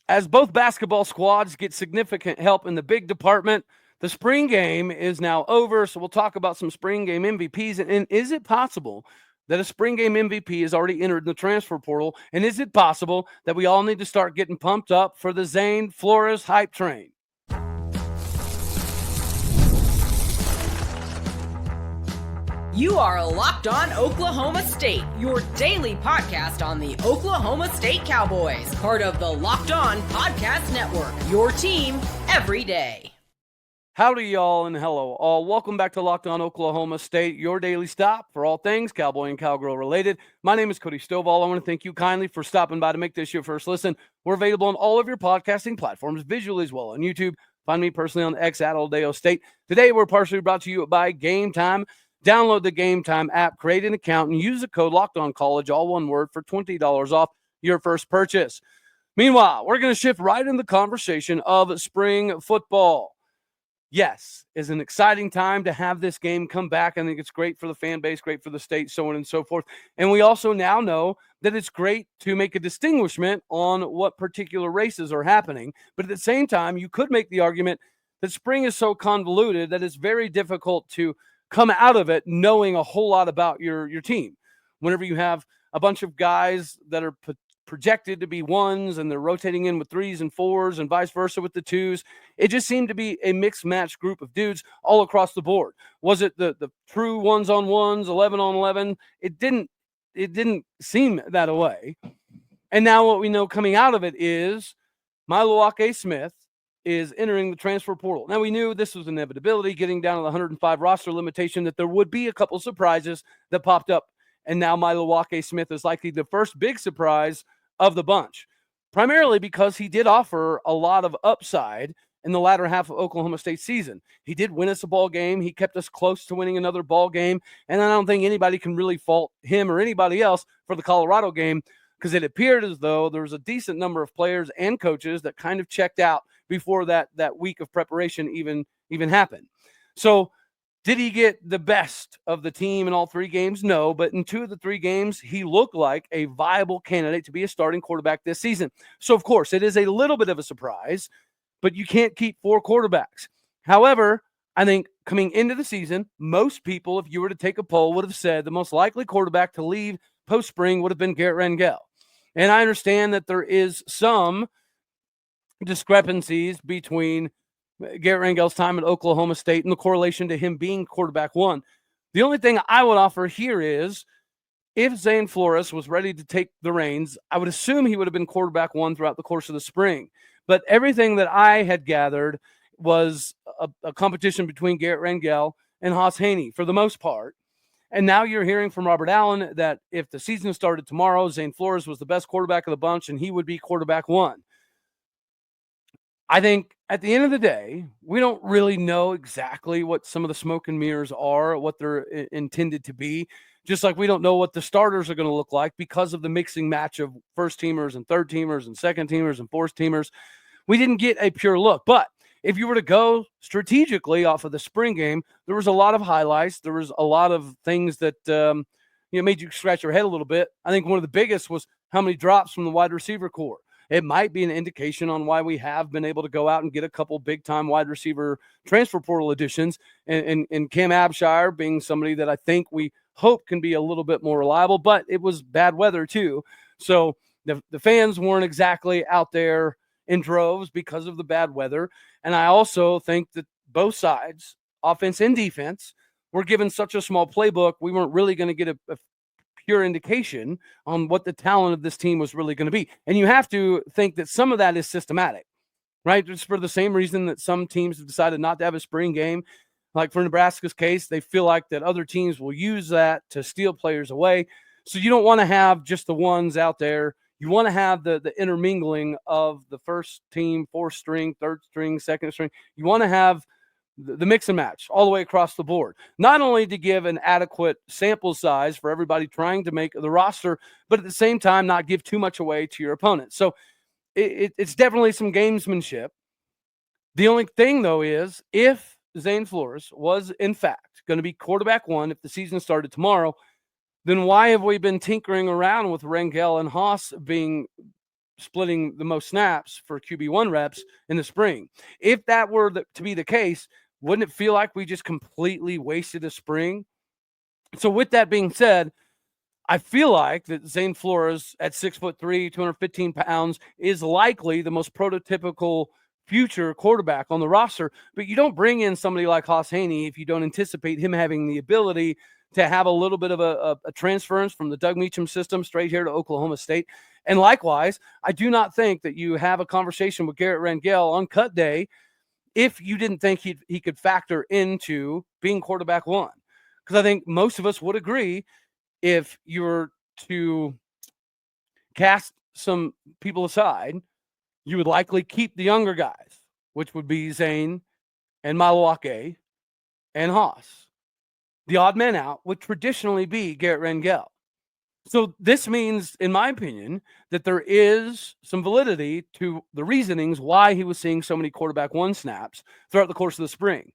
As both basketball squads get significant help in the big department, the spring game is now over. So we'll talk about some spring game MVPs. And is it possible that a spring game MVP has already entered the transfer portal? And is it possible that we all need to start getting pumped up for the Zane Flores hype train? You are Locked On Oklahoma State, your daily podcast on the Oklahoma State Cowboys, part of the Locked On Podcast Network, your team every day. Howdy, y'all, and hello, all. Welcome back to Locked On Oklahoma State, your daily stop for all things Cowboy and Cowgirl related. My name is Cody Stovall. I want to thank you kindly for stopping by to make this your first listen. We're available on all of your podcasting platforms, visually as well on YouTube. Find me personally on X at Oldeo State. Today, we're partially brought to you by Game Time. Download the Game Time app, create an account, and use the code LOCKEDONCollege, all one word, for $20 off your first purchase. Meanwhile, we're going to shift right in the conversation of spring football. Yes, it's an exciting time to have this game come back. I think it's great for the fan base, great for the state, so on and so forth. And we also now know that it's great to make a distinguishment on what particular races are happening. But at the same time, you could make the argument that spring is so convoluted that it's very difficult to come out of it knowing a whole lot about your team. Whenever you have a bunch of guys that are projected to be ones and they're rotating in with threes and fours and vice versa with the twos, it just seemed to be a mixed match group of dudes all across the board. Was it the true ones on ones, 11 on 11? It didn't seem that way. And now what we know coming out of it is Maealiuaki Smith is entering the transfer portal. Now, we knew this was an inevitability, getting down to the 105 roster limitation, that there would be a couple surprises that popped up. And now Maealiuaki Smith is likely the first big surprise of the bunch, primarily because he did offer a lot of upside in the latter half of Oklahoma State's season. He did win us a ball game. He kept us close to winning another ball game. And I don't think anybody can really fault him or anybody else for the Colorado game, because it appeared as though there was a decent number of players and coaches that kind of checked out before that week of preparation even happened. So did he get the best of the team in all three games? No, but in two of the three games, he looked like a viable candidate to be a starting quarterback this season. So, of course, it is a little bit of a surprise, but you can't keep four quarterbacks. However, I think coming into the season, most people, if you were to take a poll, would have said the most likely quarterback to leave post-spring would have been Garrett Rangel. And I understand that there is some discrepancies between Garrett Rangel's time at Oklahoma State and the correlation to him being quarterback one. The only thing I would offer here is, if Zane Flores was ready to take the reins, I would assume he would have been quarterback one throughout the course of the spring. But everything that I had gathered was a competition between Garrett Rangel and Haas Haney for the most part. And now you're hearing from Robert Allen that if the season started tomorrow, Zane Flores was the best quarterback of the bunch and he would be quarterback one. I think at the end of the day, we don't really know exactly what some of the smoke and mirrors are, what they're intended to be, just like we don't know what the starters are going to look like because of the mixing match of first teamers and third teamers and second teamers and fourth teamers. We didn't get a pure look, but if you were to go strategically off of the spring game, there was a lot of highlights. There was a lot of things that made you scratch your head a little bit. I think one of the biggest was how many drops from the wide receiver core. It might be an indication on why we have been able to go out and get a couple big-time wide receiver transfer portal additions, and Cam Abshire being somebody that I think we hope can be a little bit more reliable, but it was bad weather too. So the fans weren't exactly out there in droves because of the bad weather. And I also think that both sides, offense and defense, were given such a small playbook, we weren't really going to get a pure indication on what the talent of this team was really going to be. And you have to think that some of that is systematic, right? Just for the same reason that some teams have decided not to have a spring game. Like for Nebraska's case, they feel like that other teams will use that to steal players away. So you don't want to have just the ones out there. You want to have the intermingling of the first team, fourth string, third string, second string. You want to have the mix and match all the way across the board, not only to give an adequate sample size for everybody trying to make the roster, but at the same time, not give too much away to your opponent. So it's definitely some gamesmanship. The only thing, though, is if Zane Flores was, in fact, going to be quarterback one if the season started tomorrow, then why have we been tinkering around with Rangel and Haas being splitting the most snaps for QB1 reps in the spring. If that were to be the case, wouldn't it feel like we just completely wasted a spring? So with that being said, I feel like that Zane Flores at 6'3", 215 pounds is likely the most prototypical future quarterback on the roster. But you don't bring in somebody like Haas Haney if you don't anticipate him having the ability to have a little bit of a transference from the Doug Meacham system straight here to Oklahoma State. And likewise, I do not think that you have a conversation with Garrett Rangel on cut day if you didn't think he could factor into being quarterback one. Because I think most of us would agree, if you were to cast some people aside, you would likely keep the younger guys, which would be Zane and Maealiuaki and Haas. The odd man out would traditionally be Garrett Rangel. So this means, in my opinion, that there is some validity to the reasonings why he was seeing so many quarterback one snaps throughout the course of the spring.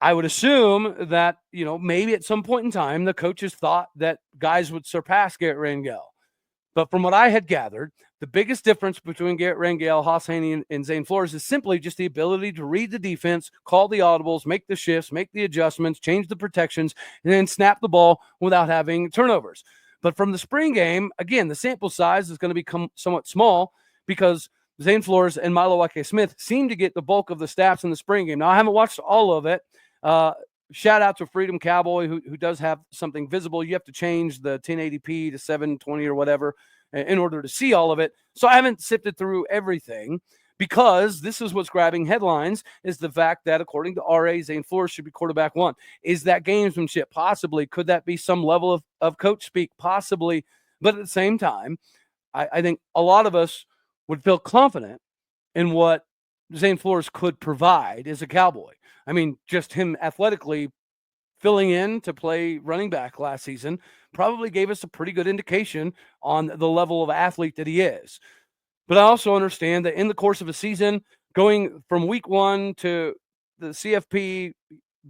I would assume that, maybe at some point in time, the coaches thought that guys would surpass Garrett Rangel. But from what I had gathered, the biggest difference between Garrett Rangel, Haas Haney, and Zane Flores is simply just the ability to read the defense, call the audibles, make the shifts, make the adjustments, change the protections, and then snap the ball without having turnovers. But from the spring game, again, the sample size is going to become somewhat small because Zane Flores and Maealiuaki Smith seem to get the bulk of the snaps in the spring game. Now, I haven't watched all of it. Shout out to Freedom Cowboy, who does have something visible. You have to change the 1080p to 720 or whatever in order to see all of it. So I haven't sifted through everything, because this is what's grabbing headlines, is the fact that according to RA, Zane Flores should be quarterback one. Is that gamesmanship? Possibly. Could that be some level of coach speak? Possibly. But at the same time, I think a lot of us would feel confident in what Zane Flores could provide as a Cowboy. I mean, just him athletically filling in to play running back last season probably gave us a pretty good indication on the level of athlete that he is. But I also understand that in the course of a season, going from week one to the CFP,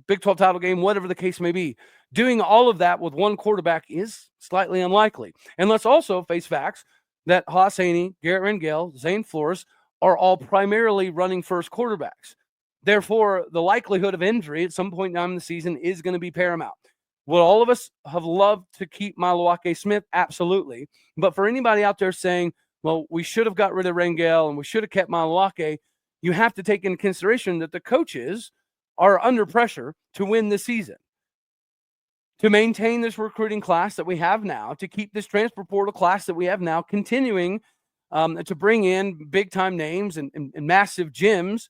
Big 12 title game, whatever the case may be, doing all of that with one quarterback is slightly unlikely. And let's also face facts that Haas Haney, Garrett Rangel, Zane Flores are all primarily running first quarterbacks. Therefore, the likelihood of injury at some point down in the season is going to be paramount. Would all of us have loved to keep Maealiuaki Smith? Absolutely. But for anybody out there saying, well, we should have got rid of Rangel and we should have kept Maealiuaki, you have to take into consideration that the coaches are under pressure to win the season, to maintain this recruiting class that we have now, to keep this transfer portal class that we have now continuing to bring in big-time names and massive gyms.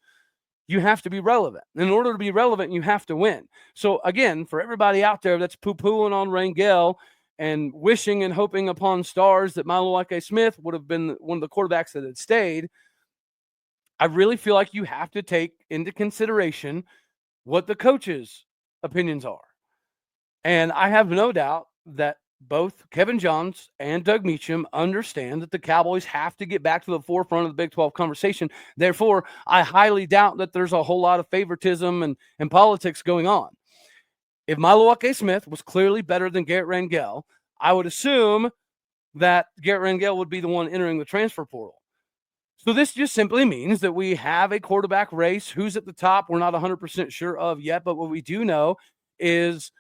You have to be relevant. In order to be relevant, you have to win. So, again, for everybody out there that's poo-pooing on Rangel and wishing and hoping upon stars that Maealiuaki Smith would have been one of the quarterbacks that had stayed, I really feel like you have to take into consideration what the coaches' opinions are. And I have no doubt that both Kevin Johns and Doug Meacham understand that the Cowboys have to get back to the forefront of the Big 12 conversation. Therefore, I highly doubt that there's a whole lot of favoritism and politics going on. If Maealiuaki Smith was clearly better than Garrett Rangel, I would assume that Garrett Rangel would be the one entering the transfer portal. So this just simply means that we have a quarterback race. Who's at the top, we're not 100% sure of yet, but what we do know is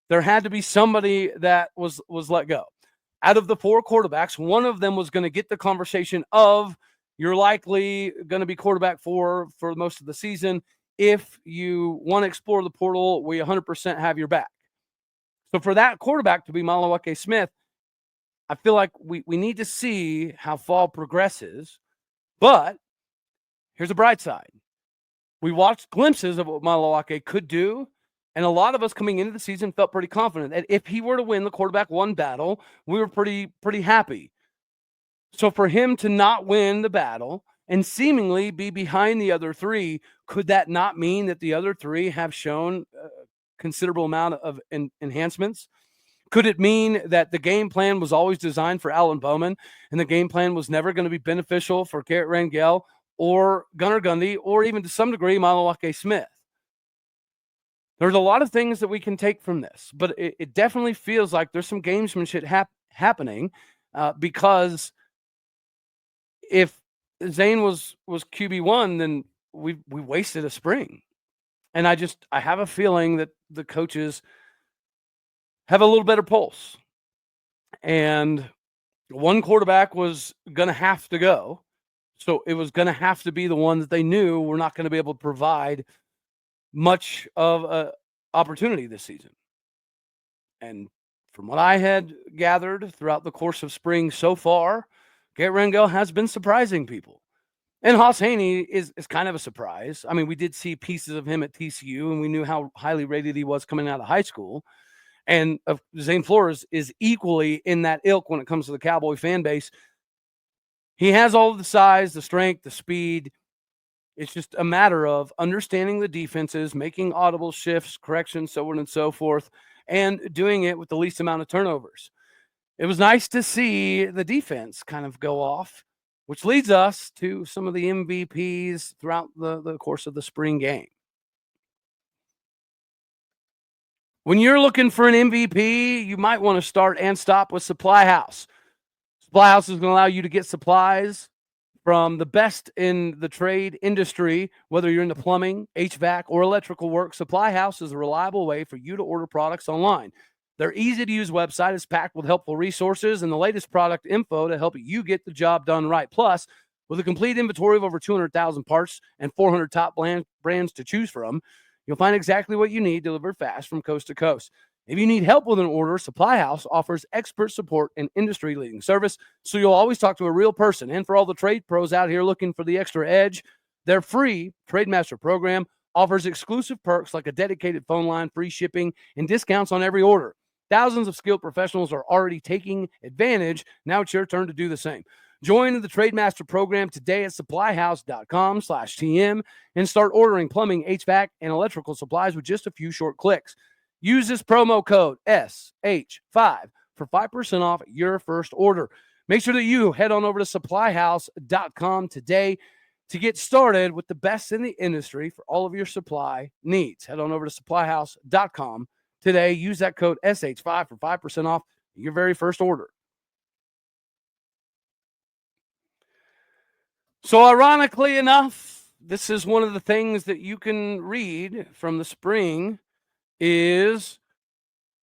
there had to be somebody that was let go. Out of the four quarterbacks, one of them was going to get the conversation of, you're likely going to be quarterback for most of the season. If you want to explore the portal, we 100% have your back. So for that quarterback to be Maealiuaki Smith, I feel like we need to see how fall progresses. But here's the bright side. We watched glimpses of what Maealiuaki could do. And a lot of us coming into the season felt pretty confident that if he were to win the quarterback one battle, we were pretty happy. So for him to not win the battle and seemingly be behind the other three, could that not mean that the other three have shown a considerable amount of enhancements? Could it mean that the game plan was always designed for Alan Bowman and the game plan was never going to be beneficial for Garrett Rangel or Gunnar Gundy or even to some degree Maealiuaki Smith? There's a lot of things that we can take from this, but it definitely feels like there's some gamesmanship happening because if Zane was QB1, then we wasted a spring. And I have a feeling that the coaches have a little better pulse. And one quarterback was going to have to go. So it was going to have to be the one that they knew were not going to be able to provide much of a opportunity this season. And from what I had gathered throughout the course of spring so far, Garrett Rangel has been surprising people. And Haas Haney is kind of a surprise. I mean, we did see pieces of him at TCU, and we knew how highly rated he was coming out of high school. And Zane Flores is equally in that ilk when it comes to the Cowboy fan base. He has all of the size, the strength, the speed. It's just a matter of understanding the defenses, making audible shifts, corrections, so on and so forth, and doing it with the least amount of turnovers. It was nice to see the defense kind of go off, which leads us to some of the MVPs throughout the course of the spring game. When you're looking for an MVP, you might want to start and stop with Supply House. Supply House is going to allow you to get supplies from the best in the trade industry, whether you're into plumbing, HVAC, or electrical work. Supply House is a reliable way for you to order products online. Their easy-to-use website is packed with helpful resources and the latest product info to help you get the job done right. Plus, with a complete inventory of over 200,000 parts and 400 top brands to choose from, you'll find exactly what you need delivered fast from coast to coast. If you need help with an order, Supply House offers expert support and industry-leading service, so you'll always talk to a real person. And for all the trade pros out here looking for the extra edge, their free TradeMaster program offers exclusive perks like a dedicated phone line, free shipping, and discounts on every order. Thousands of skilled professionals are already taking advantage. Now it's your turn to do the same. Join the TradeMaster program today at supplyhouse.com/TM and start ordering plumbing, HVAC, and electrical supplies with just a few short clicks. Use this promo code SH5 for 5% off your first order. Make sure that you head on over to supplyhouse.com today to get started with the best in the industry for all of your supply needs. Head on over to supplyhouse.com today. Use that code SH5 for 5% off your very first order. So ironically enough, this is one of the things that you can read from the spring is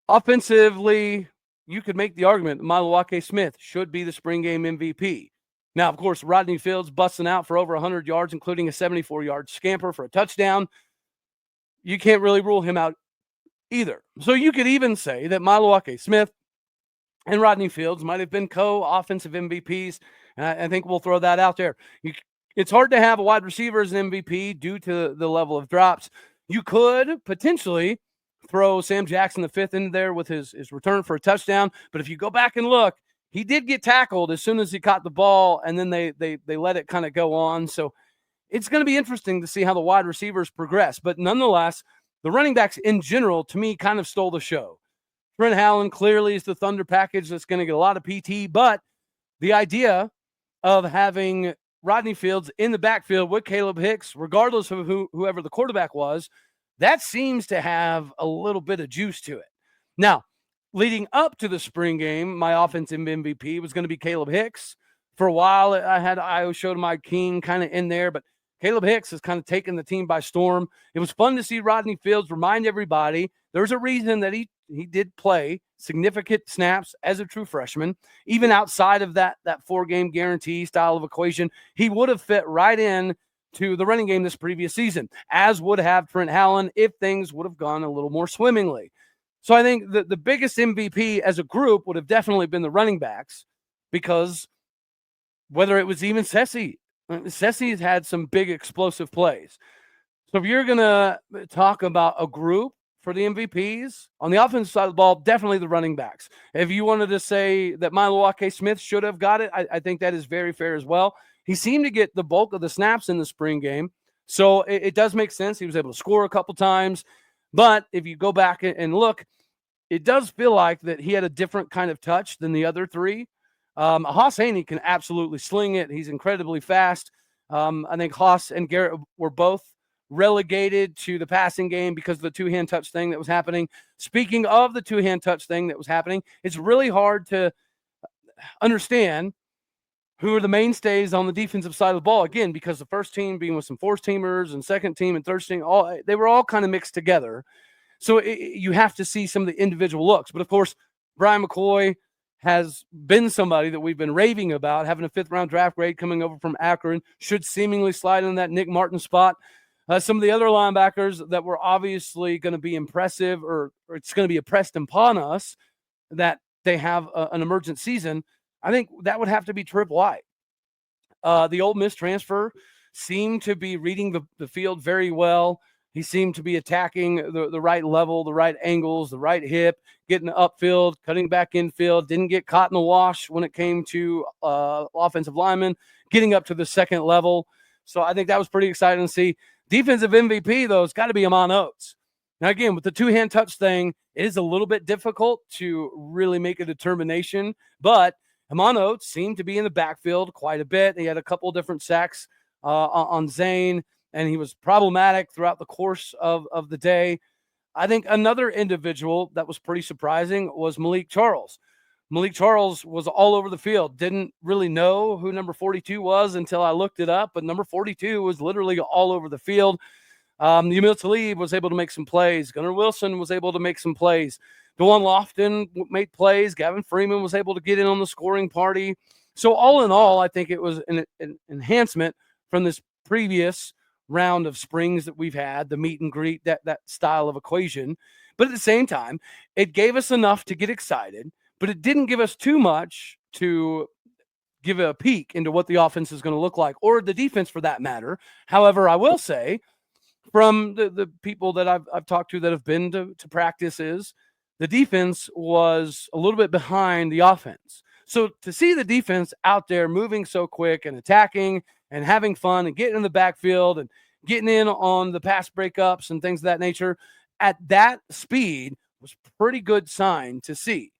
offensively, you could make the argument that Maealiuaki Smith should be the spring game MVP. Now, of course, Rodney Fields busting out for over 100 yards, including a 74-yard scamper for a touchdown. You can't really rule him out either. So you could even say that Maealiuaki Smith and Rodney Fields might have been co-offensive MVPs. I think we'll throw that out there. It's hard to have a wide receiver as an MVP due to the level of drops. You could potentially throw Sam Jackson the fifth in there with his return for a touchdown. But if you go back and look, he did get tackled as soon as he caught the ball, and then they let it kind of go on. So it's going to be interesting to see how the wide receivers progress. But nonetheless, the running backs in general, to me, kind of stole the show. Trent Allen clearly is the Thunder package that's going to get a lot of PT, but the idea of having Rodney Fields in the backfield with Caleb Hicks, regardless of whoever the quarterback was, that seems to have a little bit of juice to it. Now, leading up to the spring game, my offensive MVP was going to be Caleb Hicks. For a while, I had Io Shotomai King kind of in there, but Caleb Hicks has kind of taken the team by storm. It was fun to see Rodney Fields remind everybody there's a reason that he did play significant snaps as a true freshman. Even outside of that 4-game guarantee style of equation, he would have fit right in to the running game this previous season, as would have Trent Allen if things would have gone a little more swimmingly. So I think the biggest MVP as a group would have definitely been the running backs, because whether it was even Sessi has had some big explosive plays. So if you're going to talk about a group for the MVPs, on the offensive side of the ball, definitely the running backs. If you wanted to say that Maealiuaki Smith should have got it, I think that is very fair as well. He seemed to get the bulk of the snaps in the spring game, so it does make sense. He was able to score a couple times. But if you go back and look, it does feel like that he had a different kind of touch than the other three. Haas Haney can absolutely sling it. He's incredibly fast. I think Haas and Garrett were both relegated to the passing game because of the two-hand touch thing that was happening. Speaking of the two-hand touch thing that was happening, it's really hard to understand who are the mainstays on the defensive side of the ball. Again, because the first team being with some fourth teamers and second team and third team, they were all kind of mixed together. So you have to see some of the individual looks. But of course, Brian McCoy has been somebody that we've been raving about, having a 5th-round draft grade coming over from Akron, should seemingly slide in that Nick Martin spot. Some of the other linebackers that were obviously going to be impressive, or it's going to be impressed upon us that they have an emergent season, I think that would have to be Trip White. The Ole Miss transfer seemed to be reading the field very well. He seemed to be attacking the right level, the right angles, the right hip, getting upfield, cutting back infield, didn't get caught in the wash when it came to offensive linemen, getting up to the second level. So I think that was pretty exciting to see. Defensive MVP, though, it's got to be Amon Oates. Now, again, with the two-hand touch thing, it is a little bit difficult to really make a determination, but Amon Oates seemed to be in the backfield quite a bit. He had a couple different sacks on Zane, and he was problematic throughout the course of the day. I think another individual that was pretty surprising was Malik Charles. Malik Charles was all over the field. Didn't really know who number 42 was until I looked it up, but number 42 was literally all over the field. Yamil Talib was able to make some plays. Gunnar Wilson was able to make some plays. DeJuan Lofton made plays. Gavin Freeman was able to get in on the scoring party. So all in all, I think it was an enhancement from this previous round of springs that we've had, the meet and greet, that style of equation. But at the same time, it gave us enough to get excited, but it didn't give us too much to give a peek into what the offense is going to look like, or the defense for that matter. However, I will say, from the people that I've talked to that have been to practices, the defense was a little bit behind the offense. So to see the defense out there moving so quick and attacking and having fun and getting in the backfield and getting in on the pass breakups and things of that nature at that speed was pretty good sign to see.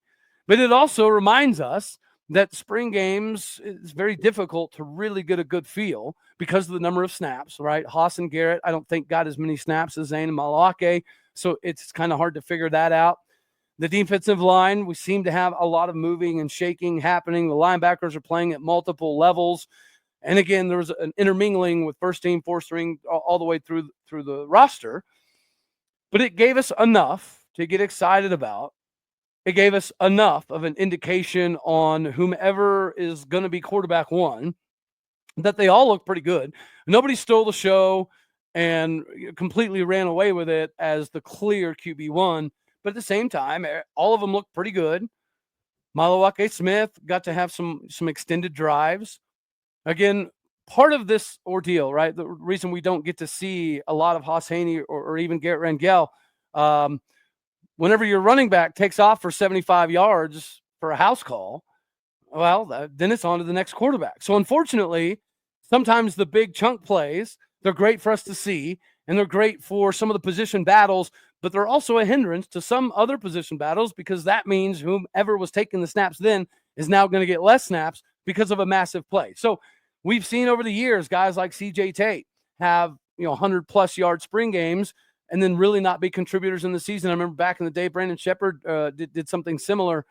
But it also reminds us that spring games is very difficult to really get a good feel because of the number of snaps, right? Haas and Garrett, I don't think got as many snaps as Zane and Maealiuaki, so it's kind of hard to figure that out. The defensive line, we seem to have a lot of moving and shaking happening. The linebackers are playing at multiple levels. And again, there was an intermingling with first team, fourth string, all the way through the roster. But it gave us enough to get excited about. It gave us enough of an indication on whomever is going to be quarterback one, that they all look pretty good. Nobody stole the show and completely ran away with it as the clear QB1. But at the same time, all of them looked pretty good. Maealiuaki Smith got to have some extended drives. Again, part of this ordeal, right? The reason we don't get to see a lot of Haas Haney or even Garrett Rangel, whenever your running back takes off for 75 yards for a house call, well, then it's on to the next quarterback. So unfortunately, sometimes the big chunk plays, they're great for us to see, and they're great for some of the position battles, but they're also a hindrance to some other position battles because that means whomever was taking the snaps then is now going to get less snaps because of a massive play. So we've seen over the years guys like CJ Tate have 100+ yard spring games and then really not be contributors in the season. I remember back in the day, Brandon Shepard did something similar.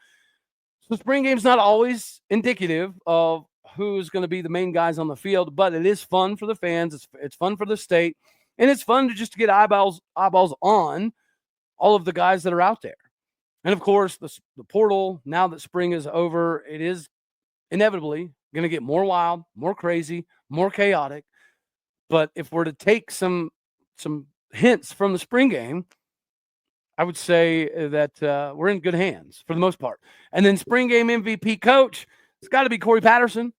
So spring game's not always indicative of who's going to be the main guys on the field, but it is fun for the fans. It's fun for the state, and it's fun to just get eyeballs on all of the guys that are out there. And of course, the portal, now that spring is over, it is inevitably going to get more wild, more crazy, more chaotic. But if we're to take some hints from the spring game, I would say that we're in good hands for the most part. And then spring game MVP coach, it's got to be Corey Patterson.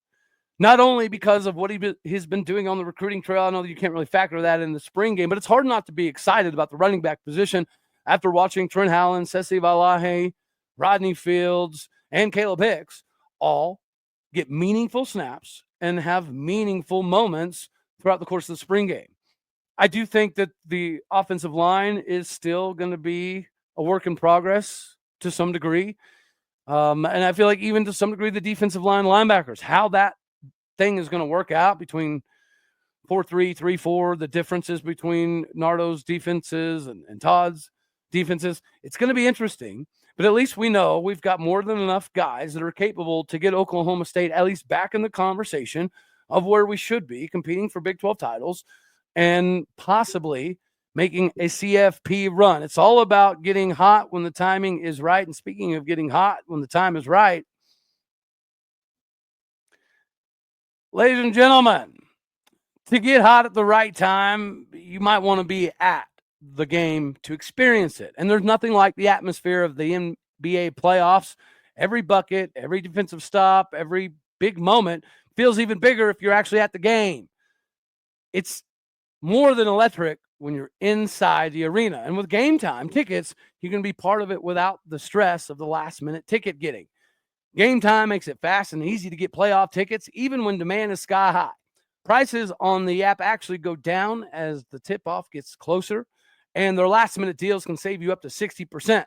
Not only because of what he's been doing on the recruiting trail. I know that you can't really factor that in the spring game, but it's hard not to be excited about the running back position after watching Trent Hallen, Sesi Valahe, Rodney Fields, and Caleb Hicks all get meaningful snaps and have meaningful moments throughout the course of the spring game. I do think that the offensive line is still going to be a work in progress to some degree. And I feel like even to some degree, the defensive line linebackers, how that thing is going to work out between 4-3, 3-4, the differences between Nardo's defenses and Todd's defenses, it's going to be interesting. But at least we know we've got more than enough guys that are capable to get Oklahoma State at least back in the conversation of where we should be competing for Big 12 titles and possibly making a CFP run. It's all about getting hot when the timing is right. And speaking of getting hot when the time is right, ladies and gentlemen, to get hot at the right time, you might want to be at the game to experience it. And there's nothing like the atmosphere of the NBA playoffs. Every bucket, every defensive stop, every big moment feels even bigger if you're actually at the game. It's more than electric when you're inside the arena. And with Game Time tickets, you can be part of it without the stress of the last-minute ticket getting. Game Time makes it fast and easy to get playoff tickets, even when demand is sky high. Prices on the app actually go down as the tip-off gets closer, and their last-minute deals can save you up to 60%.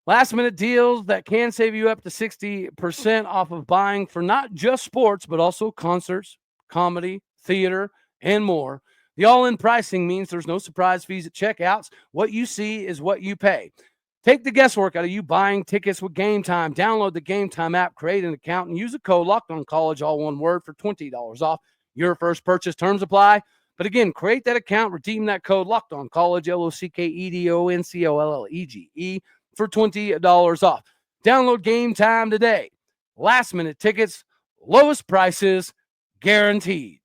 Last-minute deals that can save you up to 60% off of buying for not just sports, but also concerts, comedy, theater, and more. The all-in pricing means there's no surprise fees at checkouts. What you see is what you pay. Take the guesswork out of you buying tickets with Game Time. Download the Game Time app, create an account, and use the code LOCKEDONCollege, all one word, for $20 off your first purchase. Terms apply. But again, create that account, redeem that code LOCKEDONCollege, LOCKEDONCOLLEGE, for $20 off. Download Game Time today. Last-minute tickets, lowest prices, guaranteed.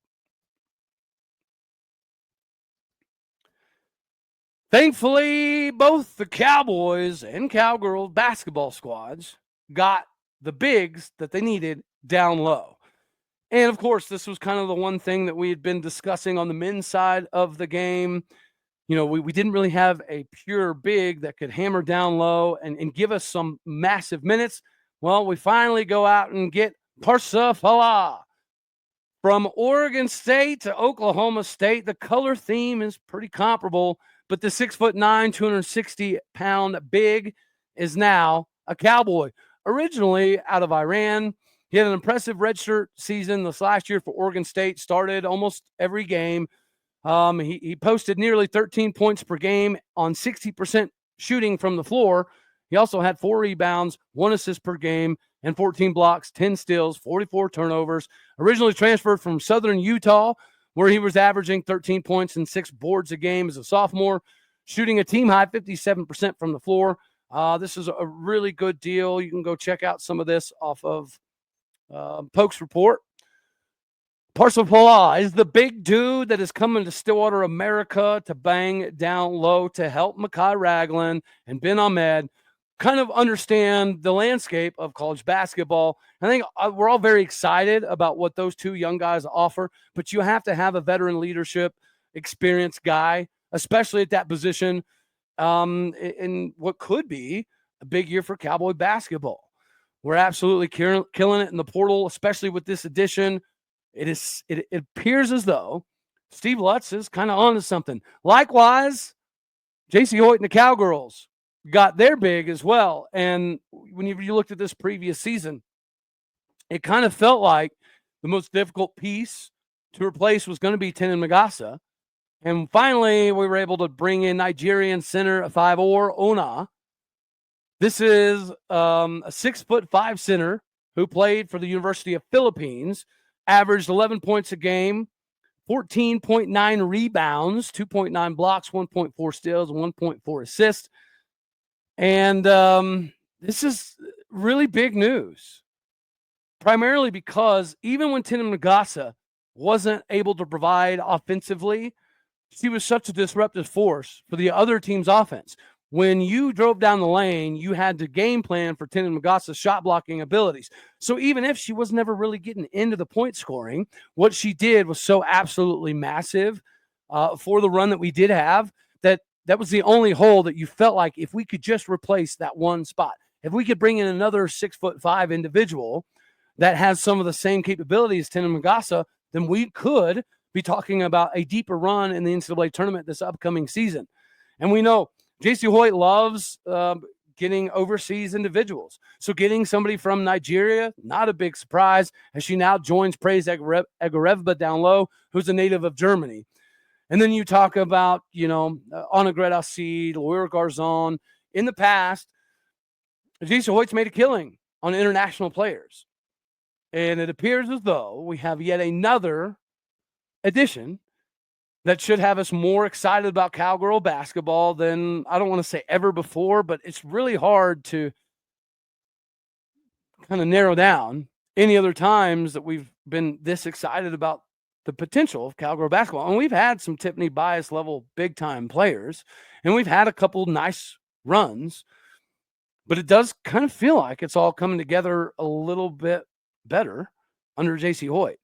Thankfully, both the Cowboys and Cowgirl basketball squads got the bigs that they needed down low. And, of course, this was kind of the one thing that we had been discussing on the men's side of the game. You know, we didn't really have a pure big that could hammer down low and give us some massive minutes. Well, we finally go out and get Parsa Falah. From Oregon State to Oklahoma State, the color theme is pretty comparable, but the 6'9", 260-pound big is now a Cowboy. Originally out of Iran, he had an impressive redshirt season this last year for Oregon State, started almost every game. He posted nearly 13 points per game on 60% shooting from the floor. He also had 4 rebounds, 1 assist per game, and 14 blocks, 10 steals, 44 turnovers. Originally transferred from Southern Utah, where he was averaging 13 points and 6 boards a game as a sophomore, shooting a team-high 57% from the floor. This is a really good deal. You can go check out some of this off of Pokes Report. Parsa Falah is the big dude that is coming to Stillwater, America to bang down low to help Mekhi Ragland and Ben Ahmed kind of understand the landscape of college basketball. I think we're all very excited about what those two young guys offer, but you have to have a veteran leadership, experienced guy, especially at that position, in what could be a big year for Cowboy basketball. We're absolutely killing it in the portal, especially with this addition. It appears as though Steve Lutz is kind of onto something. Likewise, J.C. Hoyt and the Cowgirls got their big as well. And when you looked at this previous season, it kind of felt like the most difficult piece to replace was going to be Tenin Magasa. And finally, we were able to bring in Nigerian center 5'4" Ona. This is a 6'5" center who played for the University of Philippines, averaged 11 points a game, 14.9 rebounds, 2.9 blocks, 1.4 steals, 1.4 assists. And this is really big news, primarily because even when Tenin Magasa wasn't able to provide offensively, she was such a disruptive force for the other team's offense. When you drove down the lane, you had to game plan for Tenin Magasa's shot blocking abilities. So even if she was never really getting into the point scoring, what she did was so absolutely massive for the run that we did have that was the only hole that you felt like if we could just replace that one spot, if we could bring in another 6'5" individual that has some of the same capabilities as Tenin Magasa, then we could be talking about a deeper run in the NCAA tournament this upcoming season. And we know J.C. Hoyt loves getting overseas individuals. So getting somebody from Nigeria, not a big surprise, as she now joins Praise Egarevba down low, who's a native of Germany. And then you talk about, Annegret Assid, Laura Garzon. In the past, Jason Hoyt's made a killing on international players. And it appears as though we have yet another addition that should have us more excited about Cowgirl basketball than, I don't want to say ever before, but it's really hard to kind of narrow down any other times that we've been this excited about the potential of Cowgirl basketball. And we've had some Tiffany Bias level big time players, and we've had a couple nice runs, but it does kind of feel like it's all coming together a little bit better under JC Hoyt.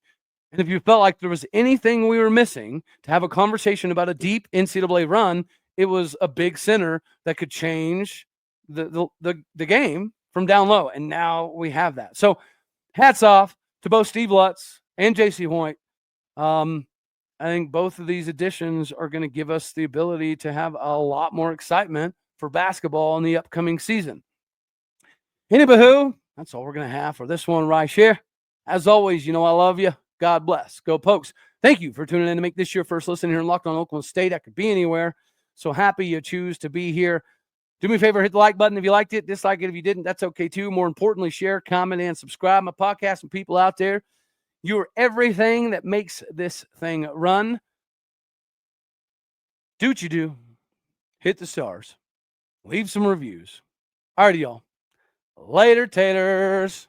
And if you felt like there was anything we were missing to have a conversation about a deep NCAA run, it was a big center that could change the game from down low. And now we have that. So hats off to both Steve Lutz and JC Hoyt. I think both of these additions are going to give us the ability to have a lot more excitement for basketball in the upcoming season. Anywho, that's all we're going to have for this one right here. As always, you know I love you. God bless. Go Pokes. Thank you for tuning in to make this your first listen here in Locked On Oklahoma State. I could be anywhere. So happy you choose to be here. Do me a favor, hit the like button if you liked it. Dislike it if you didn't. That's okay too. More importantly, share, comment, and subscribe. My podcast and people out there, you're everything that makes this thing run. Do what you do. Hit the stars. Leave some reviews. All righty, y'all. Later, taters.